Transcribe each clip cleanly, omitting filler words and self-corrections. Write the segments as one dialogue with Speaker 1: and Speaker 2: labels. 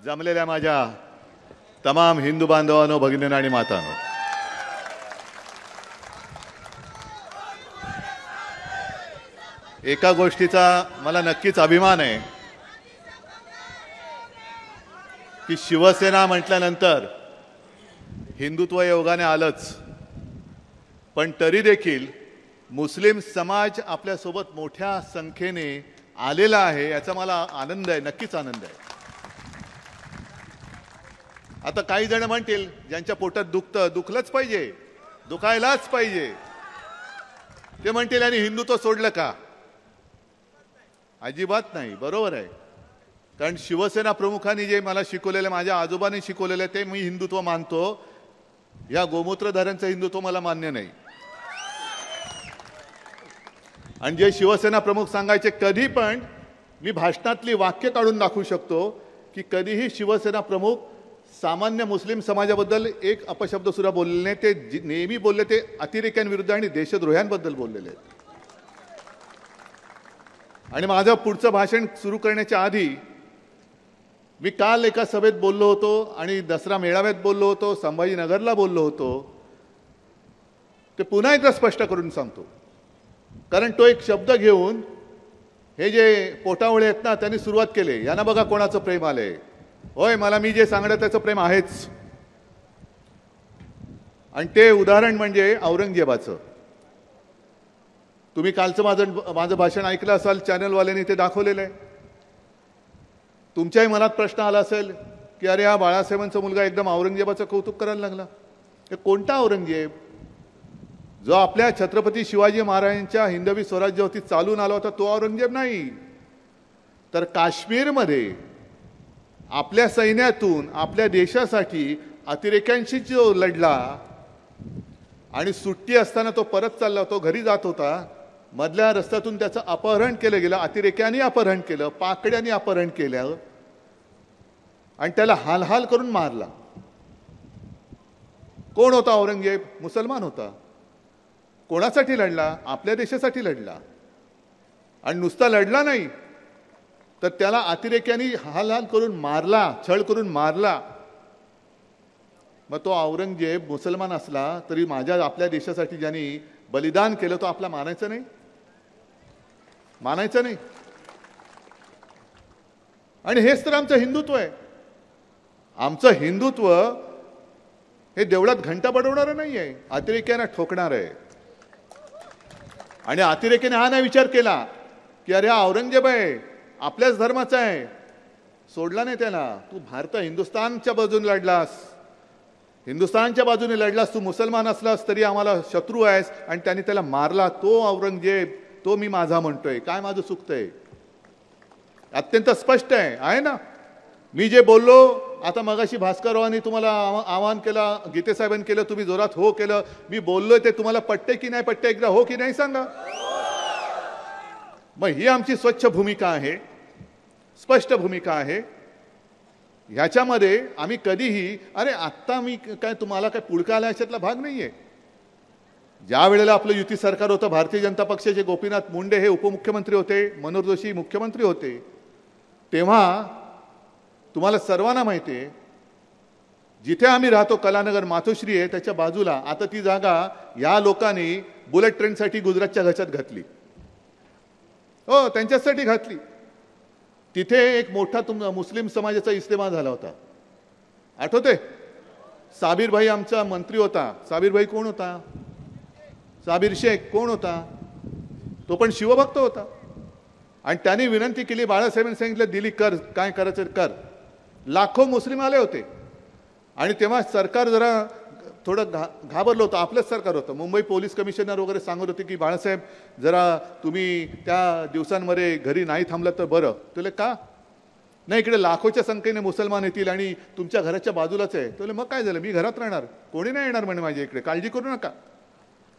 Speaker 1: जमलेल्या माझ्या तमाम हिंदू बांधवांनो, भगिनींनो आणि मातांनो, एका गोष्टीचा मला नक्कीच अभिमान आहे की शिवसेना म्हटल्यानंतर हिंदुत्व योगाने आलंच, पण तरी देखील मुस्लिम समाज आपल्यासोबत मोठ्या संख्येने आलेला आहे, याचा मला आनंद आहे, नक्कीच आनंद आहे. आता काही जण म्हणतील ज्यांच्या पोटात दुखतं, दुखलंच पाहिजे, दुखायलाच पाहिजे, ते म्हणतील आणि हिंदुत्व सोडलं का? अजिबात नाही, बरोबर आहे. कारण शिवसेना प्रमुखांनी जे मला शिकवलेलं, माझ्या आजोबांनी शिकवलेलं ते मी हिंदुत्व मानतो. या गोमूत्रधाऱ्यांचं हिंदुत्व मला मान्य नाही. आणि जे शिवसेना प्रमुख सांगायचे, कधी पण मी भाषणातली वाक्य काढून दाखवू शकतो की कधीही शिवसेना प्रमुख सामान्य मुस्लिम समाजाबद्दल एक अपशब्द सुद्धा बोललेले नाही. ते नेहमी बोलले ते अतिरेक्यांविरुद्ध आणि देशद्रोह्यांबद्दल बोललेले आहेत. आणि माझं पुढचं भाषण सुरू करण्याच्या आधी मी काल एका सभेत बोललो होतो आणि दसरा मेळाव्यात बोललो होतो, संभाजीनगरला बोललो होतो. ते पुन्हा एकदा स्पष्ट करून सांगतो, कारण तो एक शब्द घेऊन हे जे पोटावळे आहेत ना, त्यांनी सुरुवात केली, यांना बघा कोणाचं प्रेम आलंय. होय, मला मी जे सांगणं त्याचं प्रेम आहेच. आणि ते उदाहरण म्हणजे औरंगजेबाचं. तुम्ही कालचं माझं भाषण ऐकलं असाल, चॅनलवाल्यांनी ते दाखवलेलं आहे. तुमच्याही मनात प्रश्न आला असेल की अरे हा बाळासाहेबांचा मुलगा एकदम औरंगजेबाचं कौतुक करायला लागला. हे कोणता औरंगजेब? जो आपल्या छत्रपती शिवाजी महाराजांच्या हिंदवी स्वराज्यावरती चालून आला होता तो औरंगजेब नाही. तर काश्मीरमध्ये आपल्या सैन्यातून आपल्या देशासाठी अतिरेक्यांशी जो लढला आणि सुट्टी असताना तो परत चालला, तो घरी जात होता, मधल्या रस्त्यातून त्याचं अपहरण केलं गेलं, अतिरेक्यांनी अपहरण केलं, पाकड्यांनी अपहरण केलं आणि त्याला हालहाल करून मारला. कोण होता औरंगजेब? मुसलमान होता. कोणासाठी लढला? आपल्या देशासाठी लढला. आणि नुसता लढला नाही तर त्याला अतिरेक्यांनी हालहाल करून मारला, छळ करून मारला. मग तो औरंगजेब मुसलमान असला तरी आपल्या देशासाठी ज्यांनी बलिदान केलं तो आपला मानायचं नाही? मानायचं नाही. आणि हेच तर आमचं हिंदुत्व आहे. आमचं हिंदुत्व हे देवळात घंटा बडवणारं नाही आहे, अतिरेक्यांना ठोकणार आहे. आणि अतिरेक्याने हा नाही विचार केला की अरे हा औरंगजेब आहे, आपल्याच धर्माचा आहे, सोडला नाही त्याला. तू हिंदुस्थानच्या बाजूने लढलास, हिंदुस्थानच्या बाजूने लढलास, तू मुसलमान असलास तरी आम्हाला शत्रू आहेस, आणि त्यांनी त्याला मारला. तो औरंगजेब, तो मी माझा म्हणतोय. काय माझं चुकतंय? अत्यंत स्पष्ट आहे ना. मी जे बोललो आता मगाशी भास्कररावांनी तुम्हाला आवाहन केलं, गीते साहेबांनी केलं, तुम्ही जोरात हो केलं. मी बोललोय ते तुम्हाला पटते की नाही पटते? एकदा हो की नाही सांगा. मग ही आमची स्वच्छ भूमिका आहे, स्पष्ट भूमिका आहे. ह्याच्यामध्ये आम्ही कधीही अरे आत्ता मी काय तुम्हाला काय पुळका आला याच्यातला भाग नाहीये. ज्या वेळेला आपलं युती सरकार होतं, भारतीय जनता पक्षाचे गोपीनाथ मुंडे हे उपमुख्यमंत्री होते, मनोहर जोशी मुख्यमंत्री होते, तेव्हा तुम्हाला सर्वांना माहिती आहे जिथे आम्ही राहतो कलानगर मातोश्री आहे त्याच्या बाजूला आता ती जागा या लोकांनी बुलेट ट्रेनसाठी गुजरातच्या घशात घातली. हो, त्यांच्यासाठी घातली. तिथे एक मोठा मुस्लिम समाजाचा इस्तेमा झाला होता, आठवते? साबिर भाई आमचा मंत्री होता. साबिर भाई कोण होता? साबिर शेख कोण होता? तो पण शिवभक्त होता. आणि त्यांनी विनंती केली, बाळासाहेबांनी सांगितलं दिली, कर, काय करायचं कर. लाखो मुस्लिम आले होते. आणि तेव्हा सरकार जरा थोडं घाबरलं होतं. आपलंच सरकार होतं. मुंबई पोलीस कमिशनर वगैरे सांगत होते की बाळासाहेब जरा तुम्ही त्या दिवसांमध्ये घरी नाही थांबलं तर बरं. तुला का नाही, इकडे लाखोच्या संख्येने मुसलमान येतील आणि तुमच्या घराच्या बाजूलाच आहे. तुला मग काय झालं, मी घरात राहणार, कोणी नाही येणार म्हणे माझ्या इकडे, काळजी करू नका,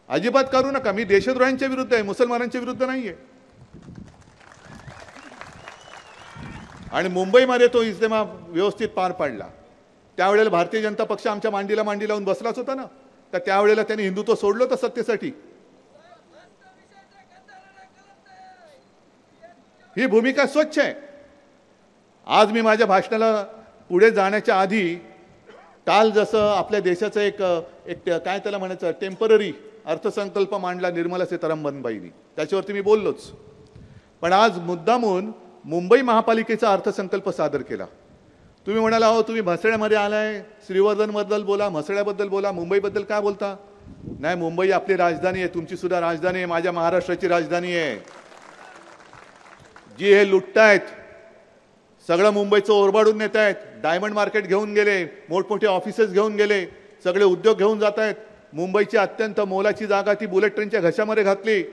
Speaker 1: अजिबात करू नका. मी देशद्रोह्यांच्या विरुद्ध आहे, मुसलमानांच्या विरुद्ध नाहीये. आणि मुंबईमध्ये तो इस्तेमा व्यवस्थित पार पाडला. त्यावेळेला भारतीय जनता पक्ष आमच्या मांडीला मांडी लावून बसलाच होता ना. तर त्यावेळेला त्यांनी हिंदुत्व सोडलं होतं सत्तेसाठी. ही भूमिका स्वच्छ आहे. आज मी माझ्या भाषणाला पुढे जाण्याच्या आधी काल जसं आपल्या देशाचं एक एक काय त्याला म्हणायचं टेम्पररी अर्थसंकल्प मांडला निर्मला सीतारामनबाईंनी, त्याच्यावरती मी बोललोच. पण आज मुद्दामून मुंबई महापालिकेचा अर्थसंकल्प सादर केला. तुम्ही म्हणाला अहो तुम्ही म्हसळ्यामध्ये आलाय, श्रीवर्धनबद्दल बोला, म्हसळ्याबद्दल बोला, मुंबईबद्दल काय बोलता? नाही, मुंबई आपली राजधानी आहे, तुमची सुद्धा राजधानी आहे, माझ्या महाराष्ट्राची राजधानी आहे. जी हे लुटतायत सगळं मुंबईचं ओरबाडून नेत आहेत, डायमंड मार्केट घेऊन गेले, मोठमोठे ऑफिसेस घेऊन गेले, सगळे उद्योग घेऊन जात आहेत. मुंबईची अत्यंत मोलाची जागा ती बुलेट ट्रेनच्या घशामध्ये घातली.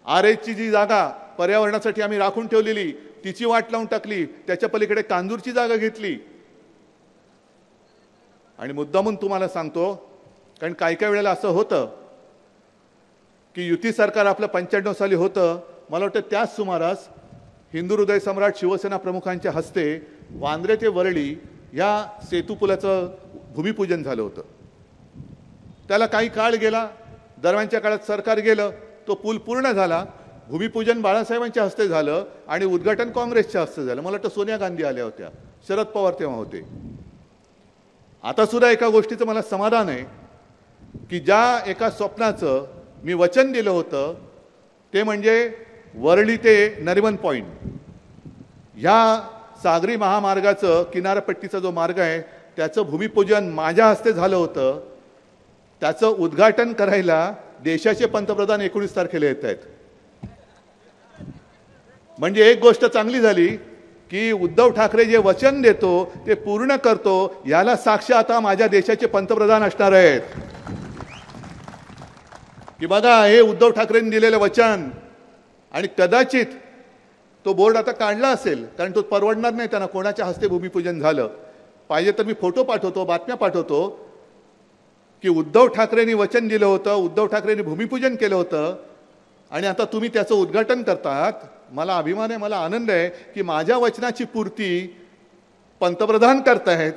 Speaker 1: आरएचची जी जागा पर्यावरणासाठी आम्ही राखून ठेवलेली तिची वाट लावून टाकली, त्याच्या पलीकडे कांजूरची जागा घेतली. आणि मुद्दामून तुम्हाला सांगतो, कारण काही काही वेळेला असं होतं की युती सरकार आपलं 95 साली होतं, मला वाटतं त्याच सुमारास हिंदू हृदय सम्राट शिवसेना प्रमुखांच्या हस्ते वांद्रे ते वरळी या सेतुपुलाचं भूमिपूजन झालं होतं. त्याला काही काळ गेला, दरम्यानच्या काळात सरकार गेलं, तो पूल पूर्ण झाला, भूमिपूजन बाळासाहेबांच्या हस्ते झालं आणि उद्घाटन काँग्रेसच्या हस्ते झालं. मला वाटतं सोनिया गांधी आल्या होत्या, शरद पवार तेव्हा होते. आता सुद्धा एका गोष्टीचं मला समाधान आहे की ज्या एका स्वप्नाचं मी वचन दिलं होतं ते म्हणजे वरळी ते नरिमन पॉईंट ह्या सागरी महामार्गाचं किनारपट्टीचा जो मार्ग आहे त्याचं भूमिपूजन माझ्या हस्ते झालं होतं. त्याचं उद्घाटन करायला देशाचे पंतप्रधान 19 तारखेला येत आहेत. म्हणजे एक गोष्ट चांगली झाली की उद्धव ठाकरे जे वचन देतो ते पूर्ण करतो, याला साक्ष आता माझ्या देशाचे पंतप्रधान असणार आहेत की बघा हे उद्धव ठाकरेंनी दिलेलं वचन. आणि कदाचित तो बोर्ड आता काढला असेल, कारण तो परवडणार नाही त्यांना कोणाच्या हस्ते भूमिपूजन झालं. पाहिजे तर मी फोटो पाठवतो, बातम्या पाठवतो की उद्धव ठाकरेंनी वचन दिलं होतं, उद्धव ठाकरेंनी भूमिपूजन केलं होतं आणि आता तुम्ही त्याचं उद्घाटन करतात. मला अभिमान आहे, मला आनंद आहे की माझ्या वचनाची पूर्ती पंतप्रधान करतायत.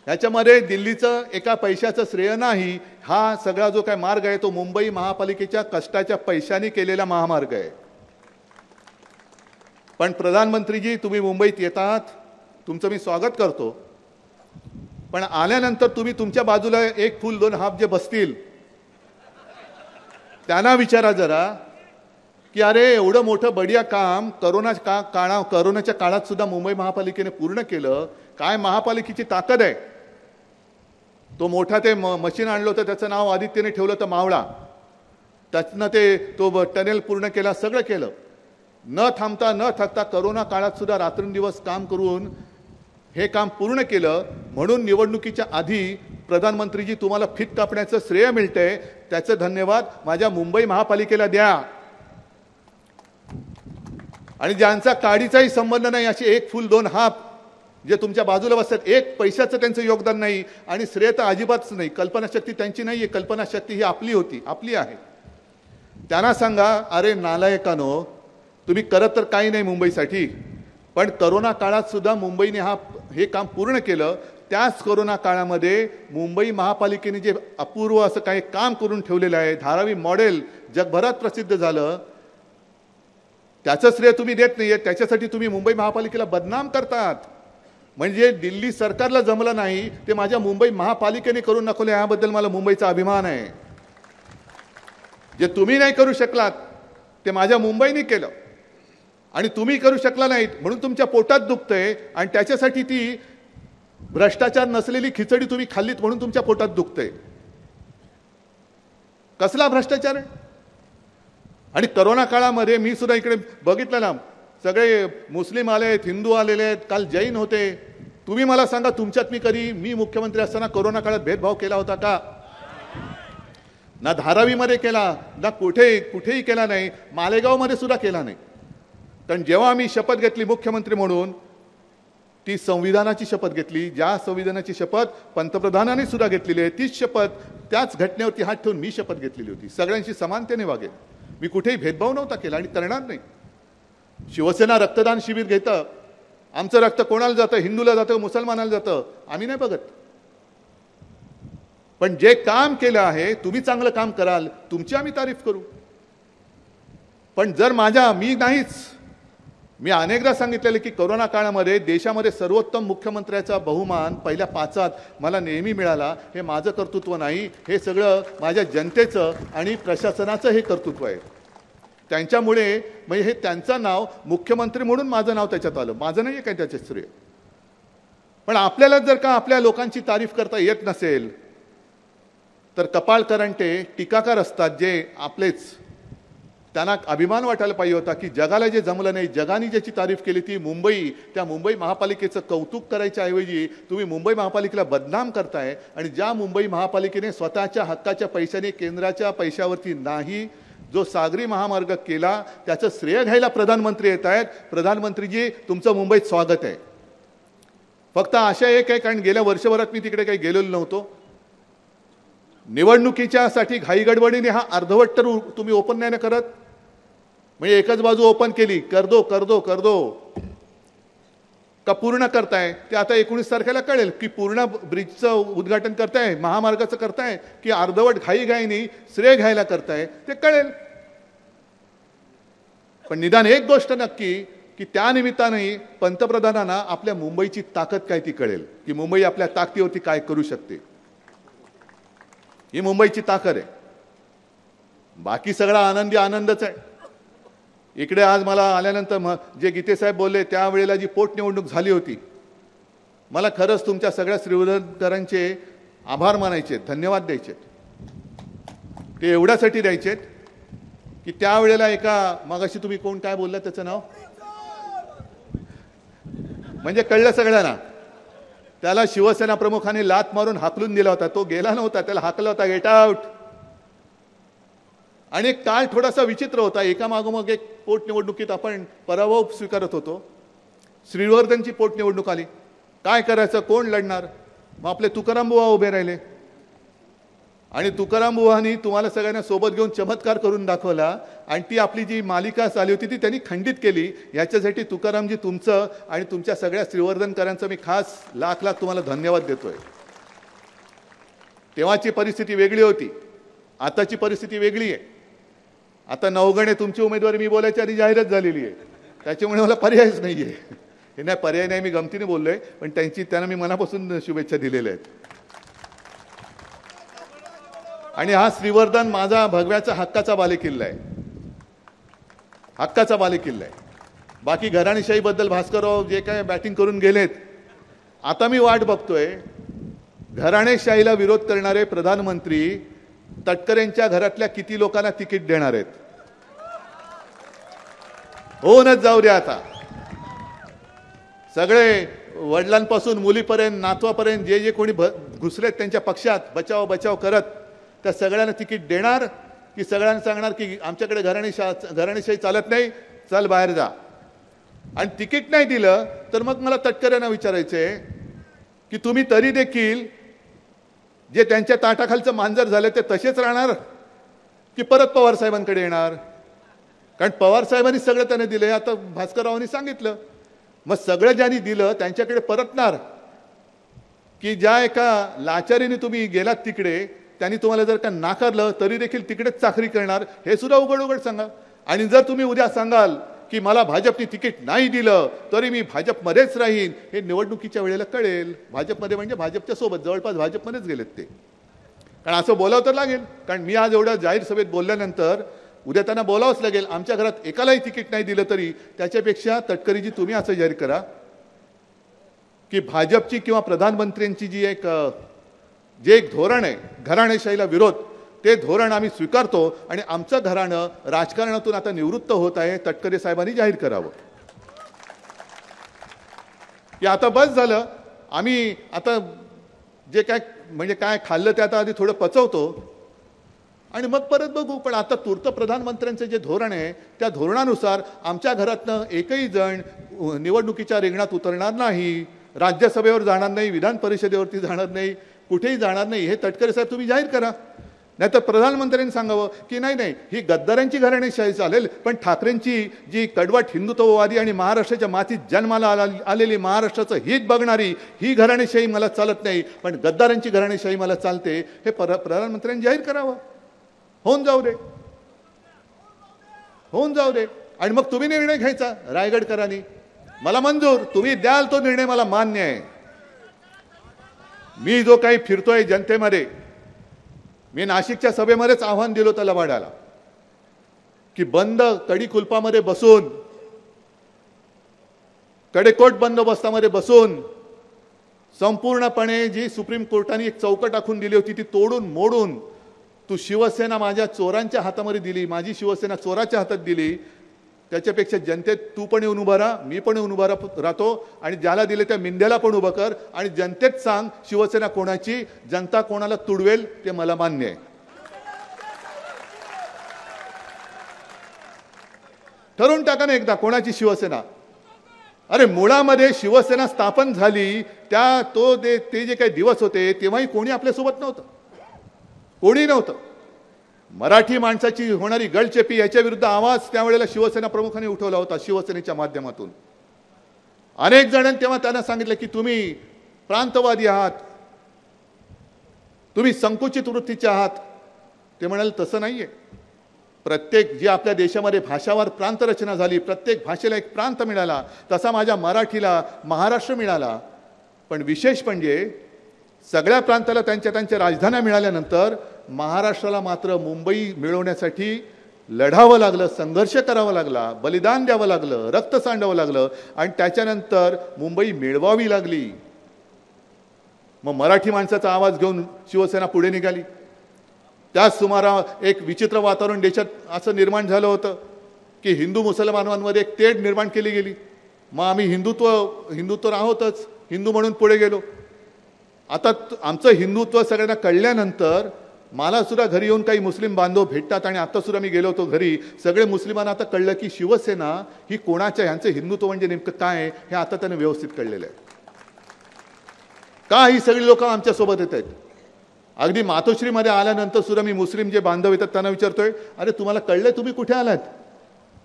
Speaker 1: ह्याच्यामध्ये दिल्लीचं एका पैशाचं श्रेय नाही. हा सगळा जो काय मार्ग आहे तो मुंबई महापालिकेच्या कष्टाच्या पैशाने केलेला महामार्ग आहे. पण प्रधानमंत्रीजी तुम्ही मुंबईत येतात, तुमचं मी स्वागत करतो. पण आल्यानंतर तुम्ही तुमच्या बाजूला एक फूल दोन हाप जे बसतील त्यांना विचारा जरा की अरे एवढं मोठं बढिया काम करोनाच्या काळात सुद्धा मुंबई महापालिकेने पूर्ण केलं. काय महापालिकेची ताकद आहे. तो मोठा ते मशीन आणलं होतं, त्याचं नाव आदित्यने ठेवलं होतं मावळा. त्यातनं ते तो टनेल पूर्ण केला, सगळं केलं. न थांबता न थकता करोना काळात सुद्धा रात्रंदिवस काम करून हे काम पूर्ण केलं. म्हणून निवडणुकीच्या आधी प्रधानमंत्रीजी तुम्हाला फीत कापण्याचं श्रेय मिळतंय, त्याचं धन्यवाद माझ्या मुंबई महापालिकेला द्या. आणि ज्यांचा काडीचाही संबंध नाही असे एक फूल दोन हाप जे तुमच्या बाजूला बसतात, एक पैशाचं त्यांचं योगदान नाही आणि श्रेय तर अजिबातच नाही. कल्पनाशक्ती त्यांची नाही आहे, कल्पनाशक्ती ही आपली होती, आपली आहे. त्यांना सांगा अरे नालायकानो, तुम्ही करत तर काही नाही मुंबईसाठी, पण करोना काळात सुद्धा मुंबईने हे काम पूर्ण केलं. त्याच कोरोना काळामध्ये मुंबई महापालिकेने जे अपूर्व असं काही काम करून ठेवलेलं आहे, धारावी मॉडेल जगभरात प्रसिद्ध झालं, त्याचं श्रेय तुम्ही देत नाहीये. त्याच्यासाठी तुम्ही मुंबई महापालिकेला बदनाम करतात. म्हणजे दिल्ली सरकारला जमलं नाही ते माझ्या मुंबई महापालिकेने करून दाखवले, याबद्दल मला मुंबईचा अभिमान आहे. जे तुम्ही नाही करू शकलात ते माझ्या मुंबईने केलं आणि तुम्ही करू शकला नाहीत म्हणून तुमच्या पोटात दुखतंय आणि त्याच्यासाठी ती भ्रष्टाचार नसलेली खिचडी तुम्ही खाल्लीत म्हणून तुमच्या पोटात दुखतंय. कसला भ्रष्टाचार आहे. आणि करोना काळामध्ये मी सुद्धा इकडे बघितलं ना, सगळे मुस्लिम आले आहेत, हिंदू आलेले आहेत, काल जैन होते. तुम्ही मला सांगा तुमच्यात मी मुख्यमंत्री असताना करोना काळात भेदभाव केला होता का? ना धारावीमध्ये केला, ना कुठेही केला नाही, मालेगावमध्ये सुद्धा केला नाही. कारण जेव्हा आम्ही शपथ घेतली मुख्यमंत्री म्हणून, ती संविधानाची शपथ घेतली. ज्या संविधानाची शपथ पंतप्रधानांनी सुद्धा घेतलेली आहे, तीच शपथ त्याच घटनेवरती हात ठेवून मी शपथ घेतलेली होती. सगळ्यांशी समानतेने वागेल, मी कुठेही भेदभाव नव्हता केला आणि करणार नाही. शिवसेना रक्तदान शिबिर घेतं, आमचं रक्त कोणाला जातं, हिंदूला जातं, मुसलमानाला जातं, आम्ही नाही बघत. पण जे काम केलं आहे, तुम्ही चांगलं काम कराल, तुमची आम्ही तारीफ करू. पण जर मी नाहीच, मी अनेकदा सांगितलेले की कोरोना काळामध्ये देशामध्ये सर्वोत्तम मुख्यमंत्र्याचा बहुमान पहिल्या 5 मला नेहमी मिळाला. हे माझं कर्तृत्व नाही, हे सगळं माझ्या जनतेचं आणि प्रशासनाचं हे कर्तृत्व आहे. त्यांच्यामुळे म्हणजे हे त्यांचं नाव मुख्यमंत्री म्हणून माझं नाव त्याच्यात आलं, माझं नाही आहे काय त्याचे श्रेय. पण आपल्याला जर का आपल्या लोकांची तारीफ करता येत नसेल तर कपाळ करंटे टीकाकार असतात जे आपलेच, त्यांना अभिमान वाटायला पाहिजे होता की जगाला जे जमलं नाही, जगाने ज्याची तारीफ केली ती मुंबई, त्या मुंबई महापालिकेचं कौतुक करायच्या ऐवजी तुम्ही मुंबई महापालिकेला बदनाम करताय. आणि ज्या मुंबई महापालिकेने स्वतःच्या हक्काच्या पैशाने, केंद्राच्या पैशावरती नाही, जो सागरी महामार्ग केला त्याचं श्रेय घ्यायला प्रधानमंत्री येत आहेत. प्रधानमंत्रीजी तुमचं मुंबईत स्वागत आहे. फक्त आशा एक आहे, कारण गेल्या वर्षभरात मी तिकडे काही गेलेलो नव्हतो. निवडणुकीच्या साठी घाई गडबडीने हा अर्धवट तर तुम्ही ओपन नाही ना करत. म्हणजे एकच बाजू ओपन केली, कर दो का पूर्ण करताय ते आता 19 तारखेला कळेल की पूर्ण ब्रिजचं उद्घाटन करताय, महामार्गाचं करताय की अर्धवट घाईघाईने श्रेय घ्यायला करताय ते कळेल. पण निदान एक गोष्ट नक्की की त्या निमित्ताने पंतप्रधानांना आपल्या मुंबईची ताकद काय ती कळेल की मुंबई आपल्या ताकदीवरती काय करू शकते. ही मुंबईची ताकद आहे. बाकी सगळा आनंदी आनंदच आहे. इकडे आज मला आल्यानंतर जे गीते साहेब बोलले त्यावेळेला जी पोटनिवडणूक झाली होती, मला खरंच तुमच्या सगळ्या श्रीवर्धनकरांचे आभार मानायचे, धन्यवाद द्यायचे. ते एवढ्यासाठी द्यायचे की त्यावेळेला मगाशी तुम्ही कोण काय बोलला त्याचं नाव म्हणजे कळलं सगळ्यांना. त्याला शिवसेना प्रमुखांनी लात मारून हाकलून दिला होता. तो गेला नव्हता, त्याला हाकला होता, गेट आउट. आणि काळ थोडासा विचित्र होता. एकामागोमाग एक पोटनिवडणुकीत आपण पराभव स्वीकारत होतो. श्रीवर्धनची पोटनिवडणूक आली, काय करायचं, कोण लढणार. मग आपले तुकाराम बुवा उभे राहिले आणि तुकाराम बुवांनी तुम्हाला सगळ्यांना सोबत घेऊन चमत्कार करून दाखवला. आणि ती आपली जी मालिका चालू होती ती त्यांनी खंडित केली. याच्यासाठी तुकारामजी तुमचं आणि तुमच्या सगळ्या श्रीवर्धनकरांचं मी खास लाख तुम्हाला धन्यवाद देतोय. तेव्हाची परिस्थिती वेगळी होती, आताची परिस्थिती वेगळी आहे. आता नवगणे तुमची उमेदवारी मी बोलायच्या आधी जाहीरच झालेली आहे, त्याच्यामुळे मला पर्यायच नाही आहे. हे नाही पर्याय नाही, मी गमतीने बोललोय, पण त्यांना मी मनापासून शुभेच्छा दिलेल्या आहेत. आणि हा श्रीवर्धन माझा भगव्याचा हक्काचा बालेकिल्ला आहे, हक्काचा बालेकिल्ला आहे. बाकी घराणेशाहीबद्दल भास्करराव जे काय बॅटिंग करून गेलेत, आता मी वाट बघतोय घराणेशाहीला विरोध करणारे प्रधानमंत्री तटकरेंच्या घरातल्या किती लोकांना तिकीट देणार आहेत. होऊनच जाऊ द्या. आता सगळे वडिलांपासून मुलीपर्यंत नातवापर्यंत जे जे कोणी घुसलेत त्यांच्या पक्षात बचाव बचाव करत, त्या सगळ्यांना तिकीट देणार की सगळ्यांना सांगणार की आमच्याकडे घराणेशाही चालत नाही, चल बाहेर जा. आणि तिकीट नाही दिलं तर मग मला तटकऱ्यांना विचारायचंय की तुम्ही तरी देखील जे त्यांच्या ताटाखालचं मांजर झालं ते तसेच राहणार की परत पवार साहेबांकडे येणार. कारण पवार साहेबांनी सगळं त्याने दिले, आता भास्कररावांनी सांगितलं. मग सगळं ज्यांनी दिलं त्यांच्याकडे परतणार की ज्या एका लाचारीने तुम्ही गेलात तिकडे त्यांनी तुम्हाला जर का नाकारलं तरी देखील तिकडेच चाकरी करणार, हे सुद्धा उघड उघड सांगा. आणि जर तुम्ही उद्या सांगाल की मला भाजपने तिकीट नाही दिलं तरी मी भाजपमध्येच राहीन, हे निवडणुकीच्या वेळेला कळेल. भाजपमध्ये म्हणजे भाजपच्या सोबत जवळपास भाजपमध्येच गेलेत ते. कारण असं बोलावं तर लागेल, कारण मी आज एवढ्या जाहीर सभेत बोलल्यानंतर उद्या त्यांना बोलावंच लागेल. आमच्या घरात एकालाही तिकीट नाही दिलं तरी त्याच्यापेक्षा तटकरीजी तुम्ही असं जाहीर करा की भाजपची किंवा प्रधानमंत्र्यांची जे एक धोरण आहे घराणेशाहीला विरोध, ते धोरण आम्ही स्वीकारतो आणि आमचं घराणं राजकारणातून आता निवृत्त होत आहे. तटकरे साहेबांनी जाहीर करावं की आता बस झालं, आम्ही आता जे काय खाल्लं ते आता आधी थोडं पचवतो आणि मग परत बघू. पण आता तूर्त प्रधानमंत्र्यांचे जे धोरण आहे त्या धोरणानुसार आमच्या घरातनं एकही जण निवडणुकीच्या रिंगणात उतरणार नाही, राज्यसभेवर जाणार नाही, विधान परिषदेवरती जाणार नाही, कुठेही जाणार नाही. हे तटकरे साहेब तुम्ही जाहीर करा. नाहीतर प्रधानमंत्र्यांनी सांगावं की नाही ही गद्दारांची घराणेशाही चालेल, पण ठाकरेंची जी कडवट हिंदुत्ववादी आणि महाराष्ट्राच्या मातीत जन्माला आलेली महाराष्ट्राचं हित बघणारी ही घराणेशाही मला चालत नाही, पण गद्दारांची घराणेशाही मला चालते, हे प्रधानमंत्र्यांनी जाहीर करावं. होऊन जाऊ दे, होऊन जाऊ दे. आणि मग तुम्ही निर्णय घ्यायचा रायगडकरांनी. मला मंजूर, तुम्ही द्याल तो निर्णय मला मान्य आहे. मी जो काही फिरतोय जनतेमध्ये, मी नाशिकच्या सभेमध्येच आव्हान दिलं होतं लबाडाला की बंद कडी कुलपामध्ये बसून, कडेकोट बंदोबस्तामध्ये बसून संपूर्णपणे जी सुप्रीम कोर्टाने एक चौकट आखून दिली होती ती तोडून मोडून तू शिवसेना माझ्या चोरांच्या हातामध्ये दिली, माझी शिवसेना चोराच्या हातात दिली. त्याच्यापेक्षा जनतेत तू पण येऊन उभा राहा, मी पण येऊन उभा राहतो आणि ज्याला दिले त्या मिंद्याला पण उभं कर आणि जनतेत सांग शिवसेना कोणाची, जनता कोणाला तुडवेल ते मला मान्य आहे. ठरवून टाका ना एकदा कोणाची शिवसेना. अरे मुळामध्ये शिवसेना स्थापन झाली ते जे काही दिवस होते तेव्हाही कोणी आपल्यासोबत नव्हतं, कोणी नव्हतं. मराठी माणसाची होणारी गळचेपी याच्या विरुद्ध आवाज त्यावेळेला शिवसेना प्रमुखांनी उठवला होता शिवसेनेच्या माध्यमातून. अनेक जणांनी तेव्हा त्यांना सांगितलं की तुम्ही प्रांतवादी आहात, तुम्ही संकुचित वृत्तीचे आहात. ते म्हणाले तसं नाहीये. प्रत्येक जी आपल्या देशामध्ये भाषावार प्रांत रचना झाली, प्रत्येक भाषेला एक प्रांत मिळाला, तसा माझ्या मराठीला महाराष्ट्र मिळाला. पण विशेष म्हणजे सगळ्या प्रांताला त्यांच्या राजधान्या मिळाल्यानंतर महाराष्ट्राला मात्र मुंबई मिळवण्यासाठी लढावं लागलं, संघर्ष करावा लागला, बलिदान द्यावं लागलं, रक्त सांडावं लागलं आणि त्याच्यानंतर मुंबई मिळवावी लागली. मग मराठी माणसाचा आवाज घेऊन शिवसेना पुढे निघाली. त्याच सुमारा एक विचित्र वातावरण देशात असं निर्माण झालं होतं की हिंदू मुसलमानांमध्ये एक तेढ निर्माण केली गेली. मग आम्ही हिंदुत्व आहोतच, हिंदू म्हणून पुढे गेलो. आता आमचं हिंदुत्व सगळ्यांना कळल्यानंतर मला सुद्धा घरी येऊन काही मुस्लिम बांधव भेटतात आणि आता सुद्धा मी गेलो होतो घरी. सगळे मुस्लिमांना आता कळलं की शिवसेना ही कोणाच्या, ह्यांचं हिंदुत्व म्हणजे नेमकं काय हे आता त्यांना व्यवस्थित कळलेलं आहे. का ही सगळी लोक आमच्यासोबत येत आहेत. अगदी मातोश्रीमध्ये आल्यानंतर सुद्धा मी मुस्लिम जे बांधव येतात त्यांना विचारतोय, अरे तुम्हाला कळलंय तुम्ही कुठे आलात?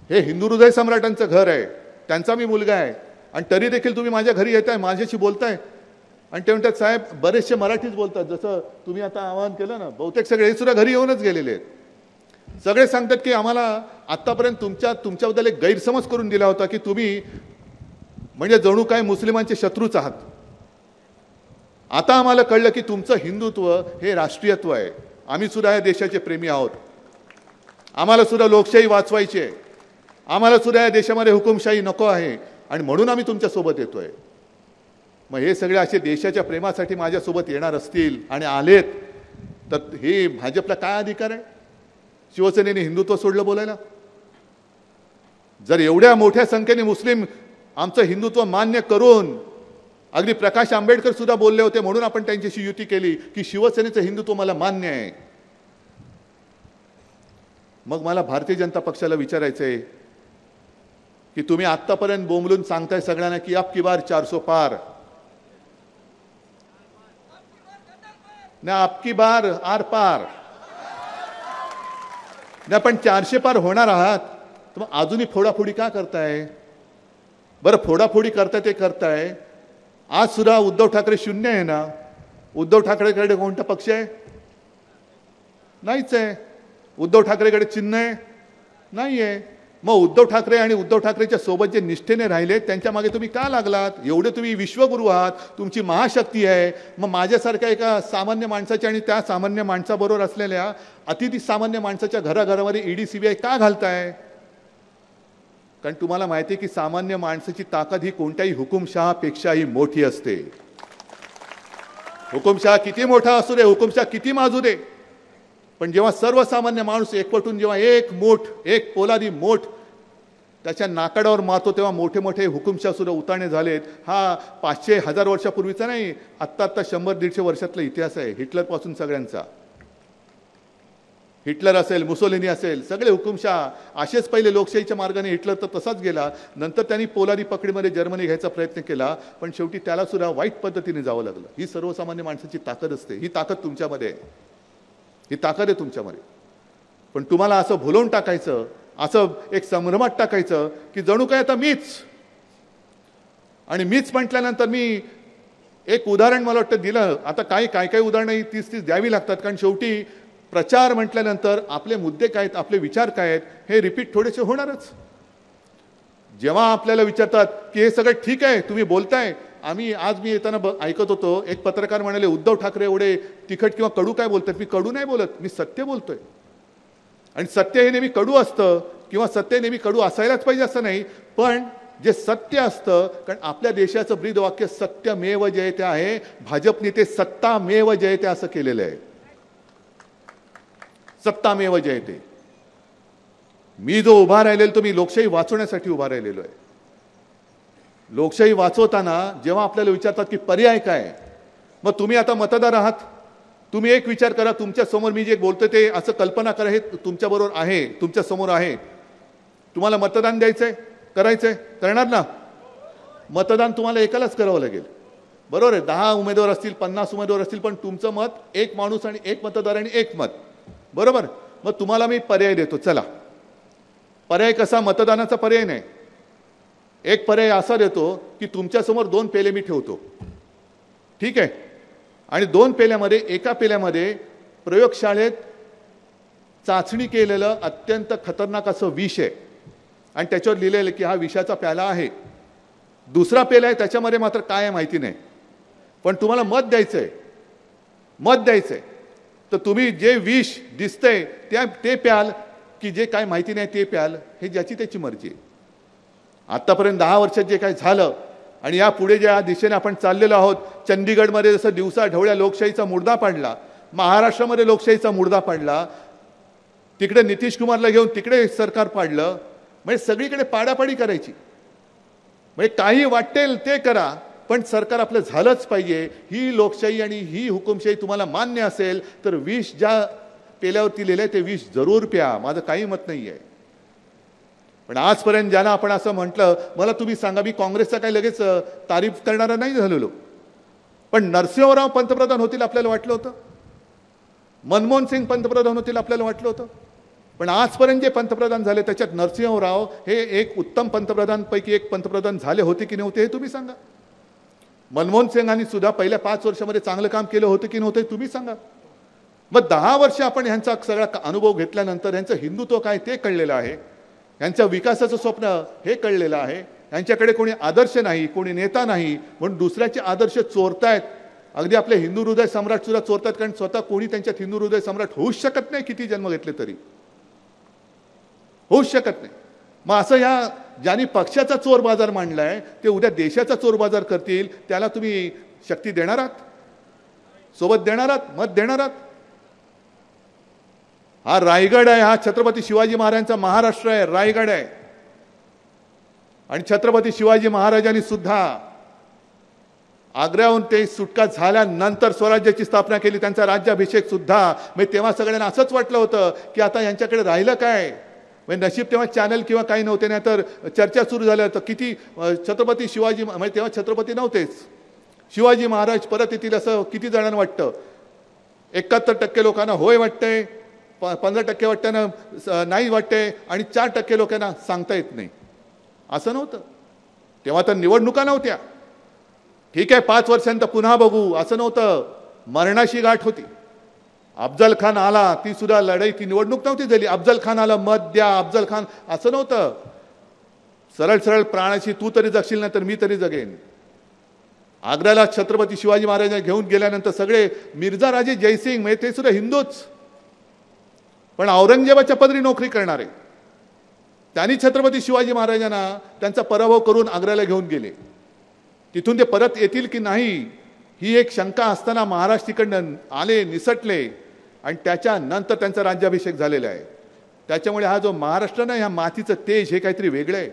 Speaker 1: हे हिंदू हृदय सम्राटांचं घर आहे, त्यांचा मी मुलगा आहे आणि तरी देखील तुम्ही माझ्या घरी येताय, माझ्याशी बोलताय. आणि ते म्हणतात साहेब बरेचसे मराठीच बोलतात, जसं तुम्ही आता आवाहन केलं ना, बहुतेक सगळे हे सुद्धा घरी येऊनच गेलेले आहेत. सगळे सांगतात की आम्हाला आतापर्यंत तुमच्याबद्दल एक गैरसमज करून दिला होता की तुम्ही म्हणजे जणू काय मुस्लिमांचे शत्रूच आहात. आता आम्हाला कळलं की तुमचं हिंदुत्व हे राष्ट्रीयत्व आहे. आम्ही सुद्धा या देशाचे प्रेमी आहोत. आम्हाला सुद्धा लोकशाही वाचवायची आहे. आम्हाला सुद्धा या देशामध्ये हुकुमशाही नको आहे आणि म्हणून आम्ही तुमच्यासोबत येतोय. मग हे सगळे असे देशाच्या प्रेमासाठी माझ्यासोबत येणार असतील आणि आलेत तर हे भाजपला काय अधिकार आहे शिवसेनेने हिंदुत्व सोडलं बोलायला? जर एवढ्या मोठ्या संख्येने मुस्लिम आमचं हिंदुत्व मान्य करून, अगदी प्रकाश आंबेडकर सुद्धा बोलले होते म्हणून आपण त्यांच्याशी युती केली की शिवसेनेचं हिंदुत्व मला मान्य आहे. मग मला भारतीय जनता पक्षाला विचारायचंय की तुम्ही आत्तापर्यंत बोंबलून सांगताय सगळ्यांना की अब की बार 400 पार ना, अब की बार आर पार ना, पण 400 पार होणार आहात तर मग अजूनही फोडाफोडी का करताय? बरं फोडाफोडी करताय ते करताय. आज सुद्धा उद्धव ठाकरे शून्य आहे ना. उद्धव ठाकरेकडे कोणता पक्ष आहे? नाहीच आहे. उद्धव ठाकरेकडे चिन्ह आहे? नाही आहे. मग उद्धव ठाकरे आणि उद्धव ठाकरेच्या सोबत जे निष्ठेने राहिले त्यांच्या मागे तुम्ही का लागलात? एवढे तुम्ही विश्वगुरू आहात, तुमची महाशक्ती आहे. मग माझ्यासारख्या एका सामान्य माणसाच्या आणि त्या सामान्य माणसाबरोबर असलेल्या अतिथी सामान्य माणसाच्या घराघरामध्ये ईडी सीबीआय का घालताय? कारण तुम्हाला माहिती आहे की सामान्य माणसाची ताकद ही कोणत्याही हुकुमशहापेक्षाही मोठी असते. हुकुमशहा किती मोठा असू दे, हुकुमशहा किती माजू दे, पण जेव्हा सर्वसामान्य माणूस एकवटून जेव्हा एक पोलादी मोठ त्याच्या नाकाडावर मारतो तेव्हा मोठे मोठे हुकुमशहा सुद्धा उतारणे झालेत. हा 500-1000 वर्षापूर्वीचा नाही, आत्ता 100-150 वर्षातला इतिहास आहे. हिटलरपासून सगळ्यांचा. हिटलर असेल, मुसोलिनी असेल, सगळे हुकुमशहा असेच पहिले लोकशाहीच्या मार्गाने. हिटलर तर तसाच गेला, नंतर त्यांनी पोलादी पकडीमध्ये जर्मनी घ्यायचा प्रयत्न केला, पण शेवटी त्याला सुद्धा वाईट पद्धतीने जावं लागलं. ही सर्वसामान्य माणसाची ताकद असते. ही ताकद तुमच्यामध्ये आहे, ही ताकद आहे तुमच्यामध्ये. पण तुम्हाला असं भुलवून टाकायचं, असं एक संभ्रमात टाकायचं की जणू काय आता मीच. आणि मीच म्हटल्यानंतर मी एक उदाहरण मला वाटतं दिलं. आता काय उदाहरणं 30 द्यावी लागतात, कारण शेवटी प्रचार म्हटल्यानंतर आपले मुद्दे काय आहेत, आपले विचार काय आहेत हे रिपीट थोडेसे होणारच. जेव्हा आपल्याला विचारतात की हे सगळं ठीक आहे तुम्ही बोलताय, आज मी येताना ऐकत होतो, एक पत्रकार म्हणाले उद्धव ठाकरे एवढे तिखट किंवा कडू काय बोलतात. मी कडू नाही बोलत, मी सत्य बोलतोय. आणि सत्य हे नेहमी कडू असतं किंवा सत्य नेहमी कडू असायलाच पाहिजे असं नाही, पण जे सत्य असतं, कारण आपल्या देशाचं ब्रीदवाक्य सत्यमेव जयते आहे. भाजपने ते सत्तामेव जयते असं केलेलं आहे. सत्तामेव जयते. मी जो उभा राहिलेलो तो मी लोकशाही वाचवण्यासाठी उभा राहिलेलो आहे. लोकशाही वाचवताना जेव्हा आपल्याला विचारतात की पर्याय काय, मग तुम्ही आता मतदार आहात, तुम्ही एक विचार करा, तुमच्या समोर मी जे बोलतोय ते असं कल्पना करा हे तुमच्या बरोबर आहे, तुमच्या समोर आहे. तुम्हाला मतदान द्यायचंय, करायचंय, करणार ना? मतदान तुम्हाला एकालाच करावं लागेल, बरोबर आहे. 10 उमेदवार असतील, 50 उमेदवार असतील, पण तुमचं मत एक माणूस आणि एक मतदार आणि एक मत, बरोबर. मग तुम्हाला मी पर्याय देतो. चला, पर्याय कसा? मतदानाचा पर्याय नाही. एक पर्याय असा देतो की तुमच्यासमोर 2 पेले मी ठेवतो, ठीक आहे. आणि 2 पेल्यामध्ये, एका पेल्यामध्ये प्रयोगशाळेत चाचणी केलेलं अत्यंत खतरनाक असं विष आहे आणि त्याच्यावर लिहिलेलं की हा विषाचा प्याला आहे. दुसरा पेला आहे, त्याच्यामध्ये मात्र काय आहे माहिती नाही, पण तुम्हाला मत द्यायचंय. मत द्यायचंय तर तुम्ही जे विष दिसतंय ते प्याल की जे काय माहिती नाही ते प्याल, हे ज्याची त्याची मर्जी आहे. आतापर्यंत 10 वर्षात जे काय झालं आणि या पुढे ज्या दिशेने आपण चाललेलो आहोत, चंदीगडमध्ये जसं दिवसा ढवळ्या लोकशाहीचा मुर्दा पाडला, महाराष्ट्रामध्ये लोकशाहीचा मुर्दा पाडला, तिकडे नितीश कुमारला घेऊन तिकडे सरकार पाडलं, म्हणजे सगळीकडे पाडापाडी करायची. म्हणजे काही वाटेल ते करा, पण सरकार आपलं झालंच पाहिजे. ही लोकशाही आणि ही हुकुमशाही तुम्हाला मान्य असेल तर विष ज्या पेल्यावरती लिहिलंय ते विष जरूर प्या, माझं काही मत नाही आहे. पण आजपर्यंत ज्यांना आपण असं म्हटलं, मला तुम्ही सांगा, मी काँग्रेसचा काही लगेच तारीफ करणारा नाही झालेलो, पण नरसिंहराव पंतप्रधान होतील आपल्याला वाटलं होतं, मनमोहन सिंग पंतप्रधान होतील आपल्याला वाटलं होतं, पण आजपर्यंत जे पंतप्रधान झाले त्याच्यात नरसिंहराव हे एक उत्तम पंतप्रधानपैकी एक पंतप्रधान झाले होते की नव्हते हे तुम्ही सांगा. मनमोहन सिंगांनी सुद्धा पहिल्या 5 वर्षामध्ये चांगलं काम केलं होतं की नव्हते तुम्ही सांगा. मग 10 वर्ष आपण ह्यांचा सगळा अनुभव घेतल्यानंतर ह्यांचं हिंदुत्व काय ते कळलेलं आहे, यांच्या विकासाचं स्वप्न हे कळलेलं आहे. यांच्याकडे कोणी आदर्श नाही, कोणी नेता नाही, म्हणून दुसऱ्याचे आदर्श चोरतायत. अगदी आपले हिंदू हृदय सम्राट सुद्धा चोरतात, कारण स्वतः कोणी त्यांच्यात हिंदू हृदय सम्राट होऊच शकत नाही, किती जन्म घेतले तरी होऊच शकत नाही. मग असं ह्या ज्यांनी पक्षाचा चोर बाजार मांडलाय ते उद्या देशाचा चोर बाजार करतील, त्याला तुम्ही शक्ती देणार आहात, सोबत देणार आहात, मत देणार आहात? हा रायगड आहे, हा छत्रपती शिवाजी महाराजांचा महाराष्ट्र आहे, रायगड आहे. आणि छत्रपती शिवाजी महाराजांनी सुद्धा आग्र्याहून ते सुटका झाल्यानंतर स्वराज्याची स्थापना केली, त्यांचा राज्याभिषेक सुद्धा. म्हणजे तेव्हा सगळ्यांना असंच वाटलं होतं की आता यांच्याकडे राहिलं काय, म्हणजे नशीब तेव्हा चॅनल किंवा काही नव्हते, नाही तर चर्चा सुरू झाल्या तर किती छत्रपती शिवाजी, म्हणजे तेव्हा छत्रपती नव्हतेच, शिवाजी महाराज परत येतील असं किती जणांना वाटतं. 71% लोकांना होय वाटतंय, 15% वाटतं नाही वाटतंय, आणि 4% लोकांना सांगता येत नाही. असं नव्हतं तेव्हा, तर निवडणुका नव्हत्या. ठीक आहे 5 वर्षांत पुन्हा बघू असं नव्हतं. मरणाशी गाठ होती. अफजल खान आला, ती सुद्धा लढाई, ती निवडणूक नव्हती झाली. अफजल खान आला, मत द्या अफजल खान, असं नव्हतं. सरळ सरळ प्राणाशी तू तरी जगशील नाही तर मी तरी जगेन. आग्र्याला छत्रपती शिवाजी महाराजांना घेऊन गेल्यानंतर सगळे मिर्झा राजे जयसिंग म्हणजे ते सुद्धा हिंदूच, पण औरंगजेबाच्या पदरी नोकरी करणारे, त्यांनी छत्रपती शिवाजी महाराजांना त्यांचा पराभव करून आग्र्याला घेऊन गेले. तिथून ते परत येतील की नाही ही एक शंका असताना महाराज तिकडनं आले, निसटले, आणि त्याच्यानंतर त्यांचा राज्याभिषेक झालेला आहे. त्याच्यामुळे हा जो महाराष्ट्र नाही, ह्या मातीचं तेज हे काहीतरी वेगळं आहे.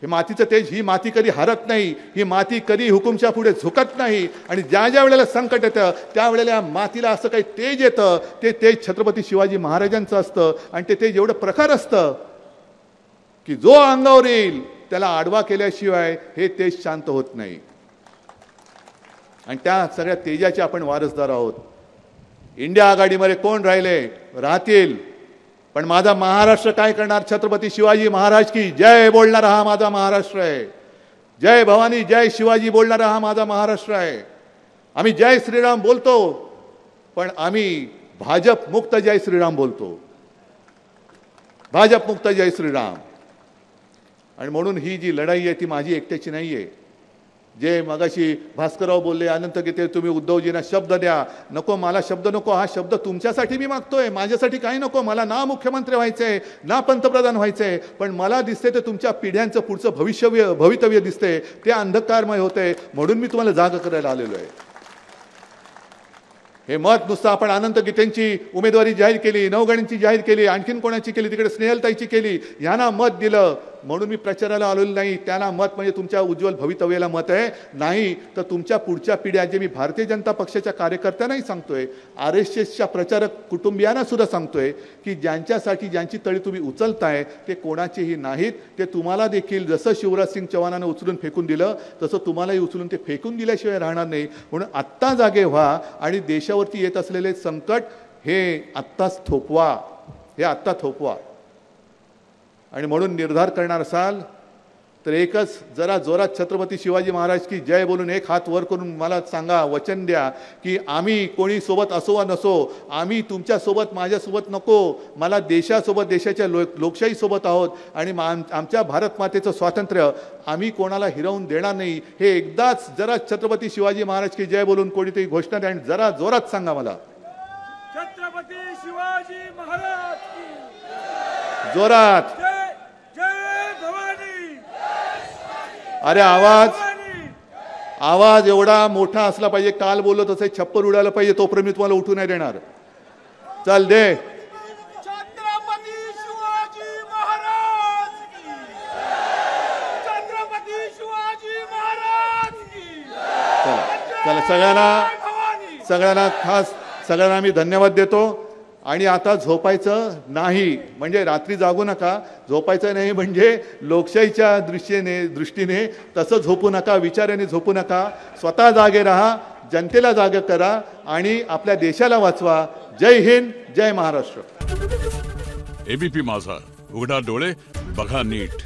Speaker 1: हे मातीचं तेज, ही माती कधी हरत नाही, ही माती कधी हुकुमशा पुढे झुकत नाही. आणि ज्या ज्या वेळेला संकट येतं त्यावेळेला या मातीला असं काही तेज येतं, ते तेज छत्रपती शिवाजी महाराजांचं असतं. आणि ते तेज एवढं प्रखर असतं की जो अंगावर येईल त्याला आडवा केल्याशिवाय हे तेज शांत होत नाही. आणि त्या सगळ्या तेजाचे आपण वारसदार आहोत. इंडिया आघाडीमध्ये कोण राहिले, राहतील, पण माझा महाराष्ट्र काय करणार? छत्रपती शिवाजी महाराज की जय बोलणारा हा माझा महाराष्ट्र आहे. जय भवानी जय शिवाजी बोलणारा हा माझा महाराष्ट्र आहे. आम्ही जय श्रीराम बोलतो, पण आम्ही भाजप मुक्त जय श्रीराम बोलतो. भाजप मुक्त जय श्रीराम. आणि म्हणून ही जी लढाई आहे ती माझी एकट्याची नाही आहे. जे मगाशी भास्करराव बोलले अनंत गीते तुम्ही उद्धवजींना शब्द द्या, नको मला शब्द नको, हा शब्द तुमच्यासाठी मी मागतोय, माझ्यासाठी काही नको. मला ना मुख्यमंत्री व्हायचंय ना पंतप्रधान व्हायचंय, पण मला दिसते ते तुमच्या पिढ्यांचं पुढचं भवितव्य दिसते, ते अंधकारमय होते, म्हणून मी तुम्हाला जाग करायला आलेलो आहे. हे मत नुसतं आपण अनंत गीतेंची उमेदवारी जाहीर केली, नवगणींची जाहीर केली, आणखीन कोणाची केली, तिकडे स्नेहलताईची केली, यांना मत दिलं म्हणून मी प्रचाराला आलेलो नाही. त्याला मत म्हणजे तुमच्या उज्ज्वल भवितव्याला मत आहे, नाही तर तुमच्या पुढच्या पिढ्या, जे मी भारतीय जनता पक्षाच्या कार्यकर्त्यांनाही सांगतोय, RSSच्या प्रचारक कुटुंबियांना सुद्धा सांगतोय की ज्यांच्यासाठी ज्यांची तळी तुम्ही उचलताय ते कोणाचेही नाहीत. ते तुम्हाला देखील जसं शिवराज सिंग चौहानानं उचलून फेकून दिलं तसं तुम्हालाही उचलून ते फेकून दिल्याशिवाय राहणार नाही. म्हणून आत्ता जागे व्हा आणि देशावरती येत असलेले संकट हे आत्ताच थोपवा, हे आत्ता थोपवा. आणि म्हणून निर्धार करणार असाल तर एकच, जरा जोरात छत्रपती शिवाजी महाराज की जय बोलून एक हात वर करून मला सांगा, वचन द्या की आम्ही कोणी सोबत असो वा नसो, आम्ही तुमच्यासोबत माझ्यासोबत नको, मला देशासोबत देशाच्या लोकशाहीसोबत आहोत आणि आमच्या भारत मातेचं स्वातंत्र्य आम्ही कोणाला हिरावून देणार नाही. हे एकदाच जरा छत्रपती शिवाजी महाराज की जय बोलून कोणीतरी घोषणा द्या आणि जरा जोरात सांगा मला,
Speaker 2: छत्रपती शिवाजी महाराज की
Speaker 1: जोरात. अरे आवाज एवढा मोठा असला पाहिजे, काल बोलत असे छप्पर उडायला पाहिजे, तोपर्यंत मी तुम्हाला उठू नाही देणार. चल दे.
Speaker 2: छत्रपती शिवाजी महाराज की, छत्रपती शिवाजी महाराज की.
Speaker 1: चला सगळ्यांना खास सगळ्यांना मी धन्यवाद देतो. आणि आता झोपायचं नाही, म्हणजे रात्री जागू नका, झोपायचं नाही म्हणजे लोकशाहीच्या दृष्टीने तसं झोपू नका, विचाराने झोपू नका. स्वतः जागे राहा, जनतेला जागे करा आणि आपल्या देशाला वाचवा. जय हिंद, जय महाराष्ट्र.
Speaker 3: ABP माझा, उघडा डोळे बघा नीट.